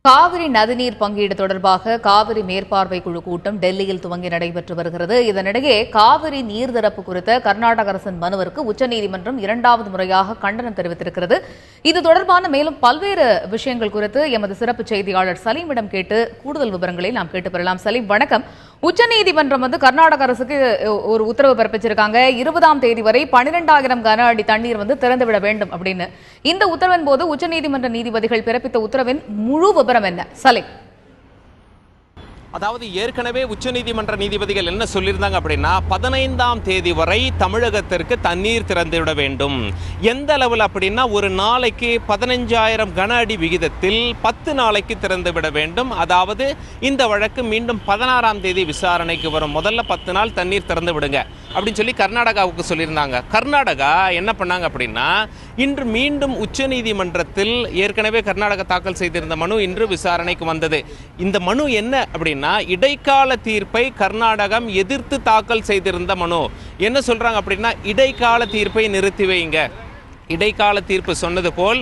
காவிரி நதிநீர் பங்கீடு தொடர்பாக காவிரி மேற்பார்வை குழு கூட்டம் டெல்லியில் துவங்கி நடைபெற்று வருகிறது. இதனிடையே காவிரி நீர்திறப்பு குறித்த கர்நாடக அரசின் மனுவிற்கு உச்சநீதிமன்றம் இரண்டாவது முறையாக கண்டனம் தெரிவித்திருக்கிறது. இது தொடர்பான மேலும் பல்வேறு விஷயங்கள் குறித்து எமது சிறப்பு செய்தியாளர் சலீமிடம் கேட்டு கூடுதல் விவரங்களை நாம் கேட்டு பெறலாம். சலீம், வணக்கம். உச்சநீதிமன்றம் கர்நாடக அரசுக்கு ஒரு உத்தரவு பிறப்பிச்சிருக்காங்க. 20ஆம் தேதி வரை 12,000 கன அடி தண்ணீர் திறந்துவிட வேண்டும் அப்படின்னு. இந்த உத்தரவின் போது உச்சநீதிமன்ற நீதிபதிகள் பிறப்பித்த உத்தரவின் முழு விபரம் என்ன? சலீம், அதாவது ஏற்கனவே உச்சநீதிமன்ற நீதிபதிகள் என்ன சொல்லியிருந்தாங்க அப்படின்னா 15ஆம் தேதி வரை தமிழகத்திற்கு தண்ணீர் திறந்துவிட வேண்டும். எந்த அளவில் அப்படின்னா ஒரு நாளைக்கு 15,000 கன அடி விகிதத்தில் 10 நாளைக்கு திறந்துவிட வேண்டும். அதாவது இந்த வழக்கு மீண்டும் 16ஆம் தேதி விசாரணைக்கு வரும். முதல்ல 10 நாள் தண்ணீர் திறந்து விடுங்க அப்படின்னு சொல்லி கர்நாடகாவுக்கு சொல்லியிருந்தாங்க. கர்நாடகா என்ன பண்ணாங்க அப்படின்னா இன்று மீண்டும் உச்சநீதிமன்றத்தில் ஏற்கனவே கர்நாடகா தாக்கல் செய்திருந்த மனு இன்று விசாரணைக்கு வந்தது. இந்த மனு என்ன அப்படின்னா இடைக்கால தீர்ப்பை கர்நாடகம் எதிர்த்து தாக்கல் செய்திருந்த மனு. என்ன சொல்றாங்க அப்படின்னா இடைக்கால தீர்ப்பை நிறுத்தி வைங்க, இடைக்கால தீர்ப்பு சொன்னது போல்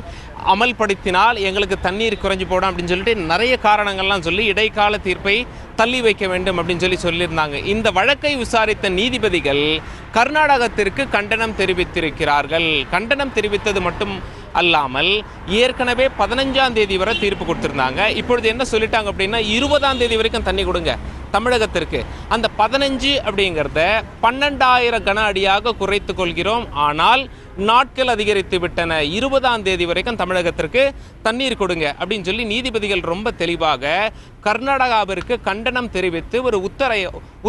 அமல்படுத்தினால் எங்களுக்கு தண்ணீர் குறைஞ்சு போடும் அப்படின்னு சொல்லிட்டு நிறைய காரணங்கள்லாம் சொல்லி இடைக்கால தீர்ப்பை தள்ளி வைக்க வேண்டும் அப்படின்னு சொல்லியிருந்தாங்க. இந்த வழக்கை விசாரித்த நீதிபதிகள் கர்நாடகத்திற்கு கண்டனம் தெரிவித்திருக்கிறார்கள். கண்டனம் தெரிவித்தது மட்டும் அல்லாமல் ஏற்கனவே 15ஆம் தேதி வரை தீர்ப்பு கொடுத்திருந்தாங்க. இப்பொழுது என்ன சொல்லிட்டாங்க அப்படின்னா 20ஆம் தேதி வரைக்கும் தண்ணி கொடுங்க தமிழகத்திற்கு. அந்த 15 அப்படிங்கிறத 12,000 கன அடியாக குறைத்து கொள்கிறோம். ஆனால் நாட்கள் அதிகரித்து விட்டன. 20ஆம் தேதி வரைக்கும் தமிழகத்திற்கு தண்ணீர் கொடுங்க அப்படின்னு சொல்லி நீதிபதிகள் ரொம்ப தெளிவாக கர்நாடகாவிற்கு கண்டனம் தெரிவித்து ஒரு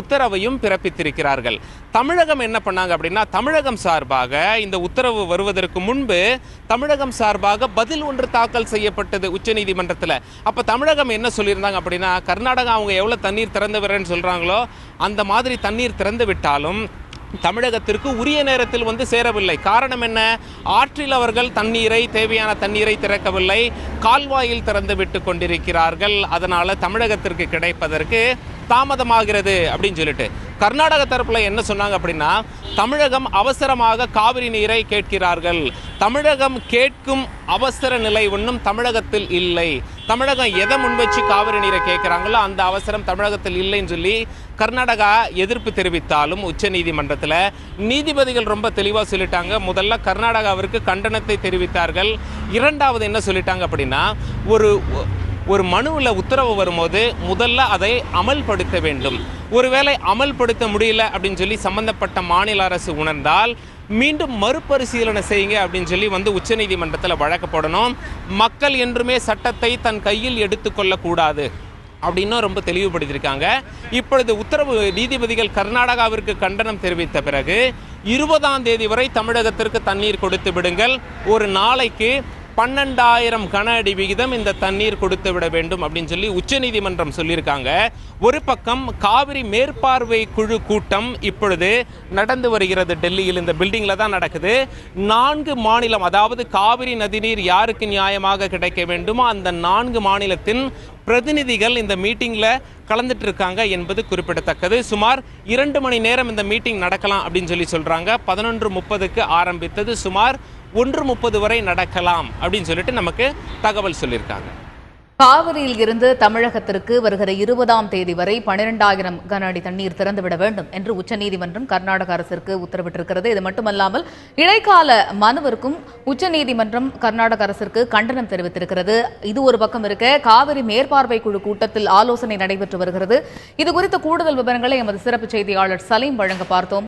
உத்தரவையும் பிறப்பித்திருக்கிறார்கள். தமிழகம் என்ன பண்ணாங்க அப்படின்னா தமிழகம் சார்பாக இந்த உத்தரவு வருவதற்கு முன்பு தமிழகம் சார்பாக பதில் ஒன்று தாக்கல் செய்யப்பட்டது உச்சநீதிமன்றத்தில். அப்போ தமிழகம் என்ன சொல்லியிருந்தாங்க அப்படின்னா கர்நாடகா அவங்க எவ்வளோ தண்ணீர் திறந்து விடுறேன்னு சொல்கிறாங்களோ அந்த மாதிரி தண்ணீர் திறந்து விட்டாலும் தமிழகத்திற்கு உரிய நேரத்தில் சேரவில்லை. காரணம் என்ன? ஆற்றில் அவர்கள் தேவையான தண்ணீரை திறக்கவில்லை, கால்வாயில் திறந்து விட்டு கொண்டிருக்கிறார்கள். அதனால தமிழகத்திற்கு கிடைப்பதற்கு தாமதமாகிறது அப்படின்னு சொல்லிட்டு கர்நாடக தரப்புல என்ன சொன்னாங்க அப்படின்னா தமிழகம் அவசரமாக காவிரி நீரை கேட்கிறார்கள். தமிழகம் கேட்கும் அவசர நிலை ஒன்றும் தமிழகத்தில் இல்லை. தமிழகம் எதை முன்வச்சு காவிரி நீரை கேட்கிறாங்களோ அந்த அவசரம் தமிழகத்தில் இல்லைன்னு சொல்லி கர்நாடகா எதிர்ப்பு தெரிவித்தாலும் உச்சநீதிமன்றத்தில் நீதிபதிகள் ரொம்ப தெளிவாக சொல்லிட்டாங்க. முதல்ல கர்நாடகாவிற்கு கண்டனத்தை தெரிவித்தார்கள். இரண்டாவது என்ன சொல்லிட்டாங்க அப்படின்னா ஒரு மனுவில் உத்தரவு வரும்போது முதல்ல அதை அமல்படுத்த வேண்டும். ஒருவேளை அமல்படுத்த முடியல அப்படின்னு சொல்லி சம்பந்தப்பட்ட மாநில அரசு உணர்ந்தால் மீண்டும் மறுபரிசீலனை செய்யுங்க அப்படின்னு சொல்லி உச்சநீதிமன்றத்தில் வழக்கு போடணும். மக்கள் என்றுமே சட்டத்தை தன் கையில் எடுத்துக்கொள்ளக்கூடாது அப்படின்னும் ரொம்ப தெளிவுபடுத்தியிருக்காங்க. இப்பொழுது உத்தரவு நீதிபதிகள் கர்நாடகாவிற்கு கண்டனம் தெரிவித்த பிறகு 20ஆம் தேதி வரை தமிழகத்திற்கு தண்ணீர் கொடுத்து விடுங்கள், ஒரு நாளைக்கு 12,000 கன அடி விகிதம் இந்த தண்ணீர் கொடுத்து விட வேண்டும் அப்படின்னு சொல்லி உச்சநீதிமன்றம் சொல்லியிருக்காங்க. ஒரு பக்கம் காவிரி மேற்பார்வை குழு கூட்டம் இப்பொழுது நடந்து வருகிறது. டெல்லியில் இந்த பில்டிங்கில் தான் நடக்குது. 4 மாநிலம், அதாவது காவிரி நதிநீர் யாருக்கு நியாயமாக கிடைக்க வேண்டுமோ அந்த 4 மாநிலத்தின் பிரதிநிதிகள் இந்த மீட்டிங்கில் கலந்துட்டு இருக்காங்க என்பது குறிப்பிடத்தக்கது. சுமார் 2 மணி நேரம் இந்த மீட்டிங் நடக்கலாம் அப்படின்னு சொல்றாங்க. 11:30க்கு ஆரம்பித்தது, சுமார் 1:30 வரை நடக்கலாம் அப்படின்னு சொல்லிட்டு நமக்கு தகவல் சொல்லியிருக்காங்க. காவிரியில் இருந்து தமிழகத்திற்கு வருகிற 20ஆம் தேதி வரை 12,000 கன அடி தண்ணீர் திறந்துவிட வேண்டும் என்று உச்சநீதிமன்றம் கர்நாடக அரசிற்கு உத்தரவிட்டிருக்கிறது. இது மட்டுமல்லாமல் இடைக்கால மனுவிற்கும் உச்சநீதிமன்றம் கர்நாடக அரசிற்கு கண்டனம் தெரிவித்திருக்கிறது. இது ஒரு பக்கம் இருக்க, காவிரி மேற்பார்வை குழு கூட்டத்தில் ஆலோசனை நடைபெற்று வருகிறது. இது குறித்த கூடுதல் விவரங்களை எமது சிறப்பு செய்தியாளர் சலீம் வழங்க பார்த்தோம்.